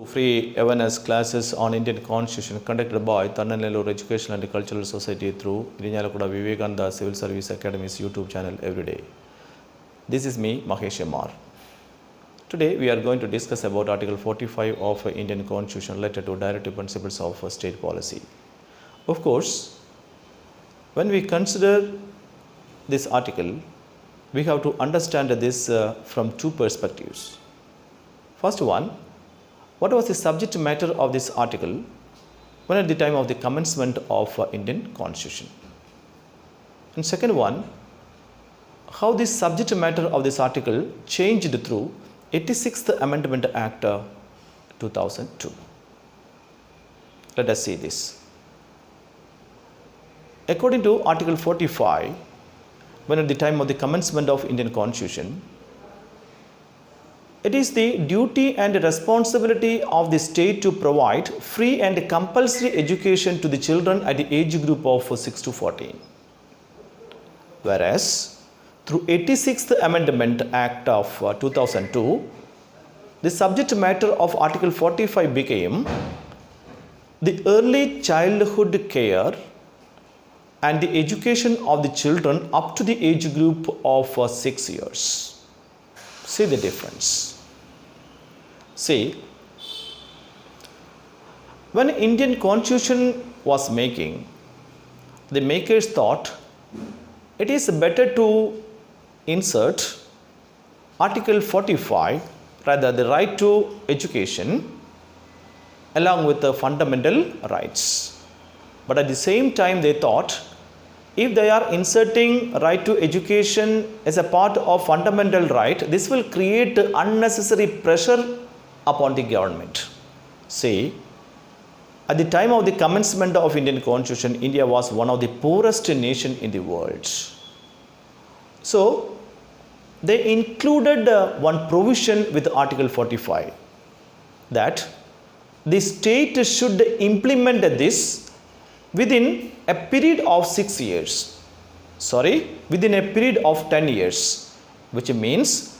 Free awareness classes on Indian Constitution conducted by Tരണന Educational and Cultural Society through Irinjalakuda Vivekananda Civil Service Academy's YouTube channel every day. This is me, Mahesh M.R. Today we are going to discuss about Article 45 of Indian Constitution related to directive principles of state policy. Of course, when we consider this article, we have to understand this from two perspectives. First one, what was the subject matter of this article when at the time of the commencement of Indian Constitution? And second one, how this subject matter of this article changed through 86th Amendment Act 2002. Let us see this. According to Article 45, when at the time of the commencement of Indian Constitution, it is the duty and responsibility of the state to provide free and compulsory education to the children at the age group of 6 to 14. Whereas, through 86th Amendment Act of 2002, the subject matter of Article 45 became the early childhood care and the education of the children up to the age group of 6 years. See the difference. See, when Indian Constitution was making, the makers thought it is better to insert Article 45, rather the right to education, along with the fundamental rights. But at the same time they thought, if they are inserting right to education as a part of fundamental right, this will create unnecessary pressure upon the government. See, at the time of the commencement of Indian Constitution, India was one of the poorest nations in the world. So, they included one provision with Article 45 that the state should implement this within a period of 6 years. Within a period of 10 years, which means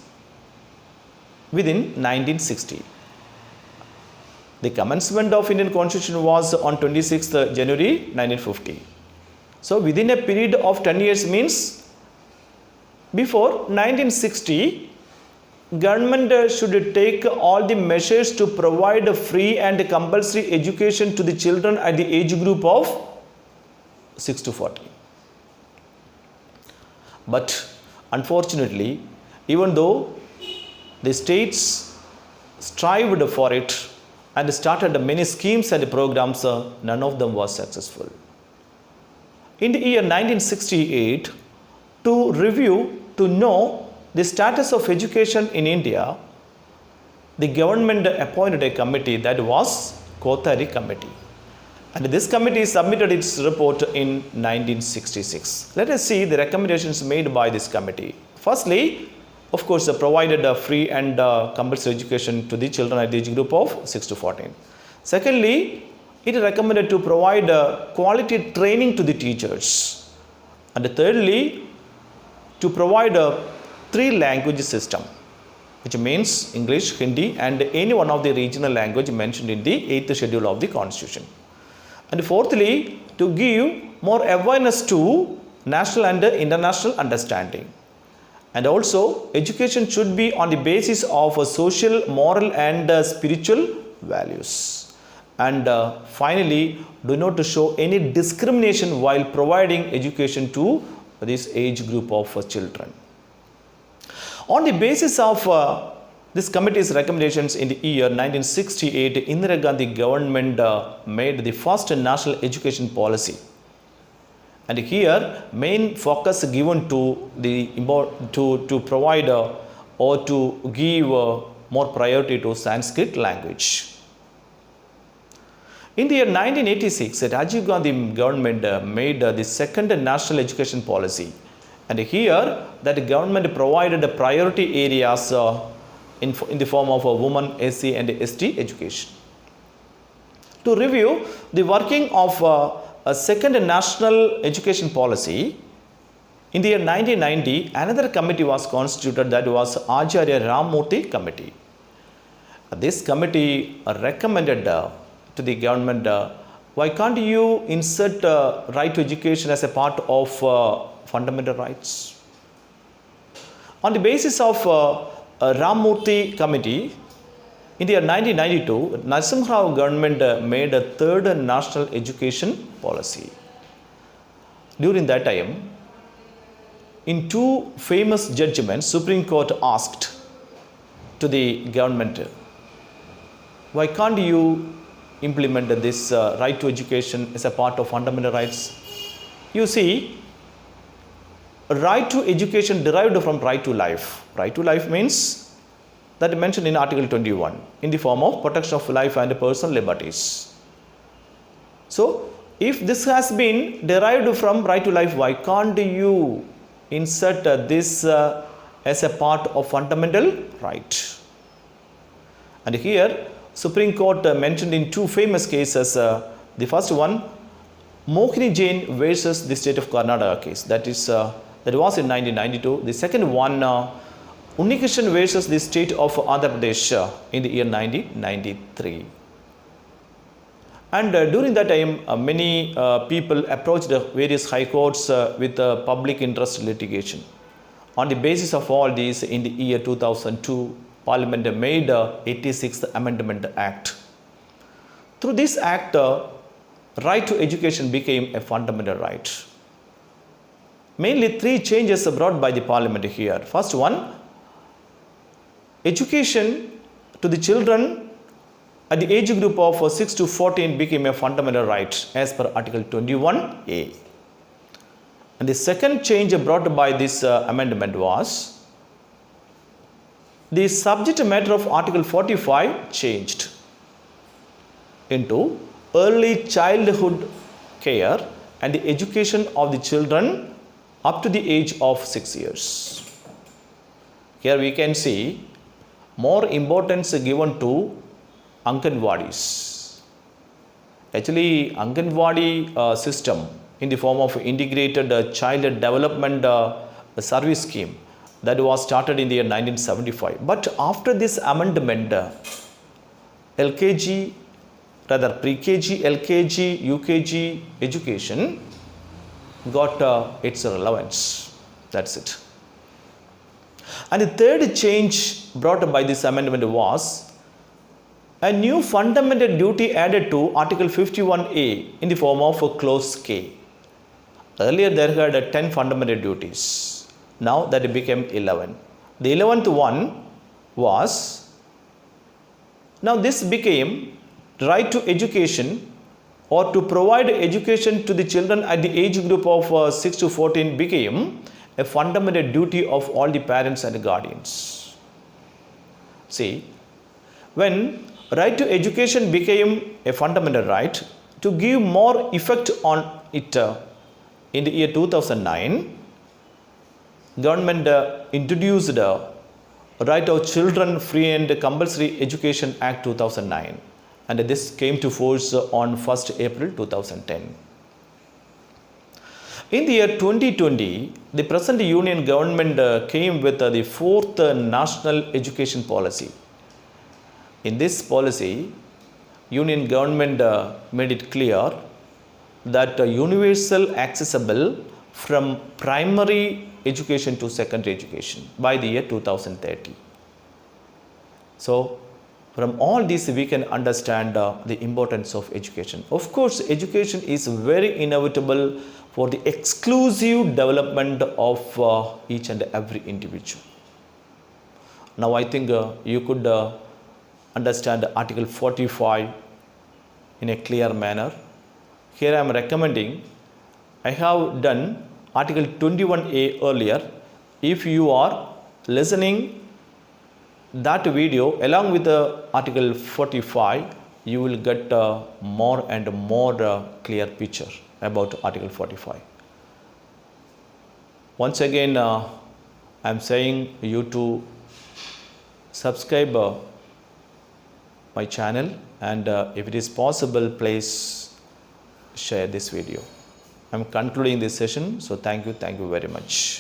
within 1960. The commencement of Indian Constitution was on 26th January 1950. So, within a period of 10 years means before 1960, government should take all the measures to provide free and compulsory education to the children at the age group of 6 to 14. But unfortunately, even though the states strived for it and started many schemes and programs, none of them was successful. In the year 1968, to review, to know the status of education in India, the government appointed a committee that was Kothari Committee. And this committee submitted its report in 1966. Let us see the recommendations made by this committee. Firstly, of course, provided a free and compulsory education to the children at the age group of 6 to 14. Secondly, it recommended to provide quality training to the teachers. And thirdly, to provide a 3-language system, which means English, Hindi and any one of the regional language mentioned in the 8th schedule of the Constitution. And fourthly, to give more awareness to national and international understanding. And also, education should be on the basis of social, moral and spiritual values. And finally, do not show any discrimination while providing education to this age group of children. On the basis of this committee's recommendations in the year 1968, Indira Gandhi government made the first national education policy. And here, main focus given to the to provide or to give more priority to Sanskrit language. In the year 1986, Rajiv Gandhi government made the second national education policy. And here, that government provided priority areas in the form of a woman, SC and ST education. To review the working of a second national education policy, in the year 1990, another committee was constituted, that was Acharya Ramamurthy Committee. This committee recommended to the government, why can't you insert right to education as a part of fundamental rights? On the basis of Ramurthy committee, in the year 1992, Narasimha Rao government made a third national education policy. During that time, in two famous judgments, Supreme Court asked to the government, why can't you implement this right to education as a part of fundamental rights? You see, right to education derived from right to life. Right to life means that mentioned in Article 21 in the form of protection of life and personal liberties. So, if this has been derived from right to life, why can't you insert this as a part of fundamental right? And here, Supreme Court mentioned in two famous cases. The first one, Mohini Jain versus the state of Karnataka case. That was in 1992. The second one, Unnikrishan versus the state of Andhra Pradesh in the year 1993. And during that time, many people approached various high courts with public interest litigation. On the basis of all these, in the year 2002, Parliament made 86th Amendment Act. Through this act, right to education became a fundamental right. Mainly three changes are brought by the Parliament here. First one, education to the children at the age group of 6 to 14 became a fundamental right as per Article 21A. And the second change brought by this amendment was, the subject matter of Article 45 changed into early childhood care and the education of the children up to the age of 6 years. Here we can see more importance given to Anganwadis. Actually, Anganwadi system in the form of integrated child development service scheme that was started in the year 1975. But after this amendment, LKG, rather pre-KG, LKG, UKG education got its relevance. That's it. And the third change brought by this amendment was a new fundamental duty added to Article 51A in the form of a clause K. Earlier there had 10 fundamental duties. Now that it became 11. The 11th one was, now this became right to education or to provide education to the children at the age group of 6 to 14 became a fundamental duty of all the parents and guardians. See, when right to education became a fundamental right, to give more effect on it, in the year 2009, government introduced Right of Children Free and Compulsory Education Act 2009, and this came to force on 1st April 2010. In the year 2020, the present union government came with the fourth national education policy. In this policy, union government made it clear that universal accessible from primary education to secondary education by the year 2030. So, from all this we can understand the importance of education. Of course, education is very inevitable for the exclusive development of each and every individual. Now, I think you could understand Article 45 in a clear manner. Here I am recommending, I have done Article 21A earlier. If you are listening that video along with Article 45, you will get more and more clear picture about Article 45. Once again, I am saying you to subscribe my channel, and if it is possible, please share this video. I am concluding this session, so thank you very much.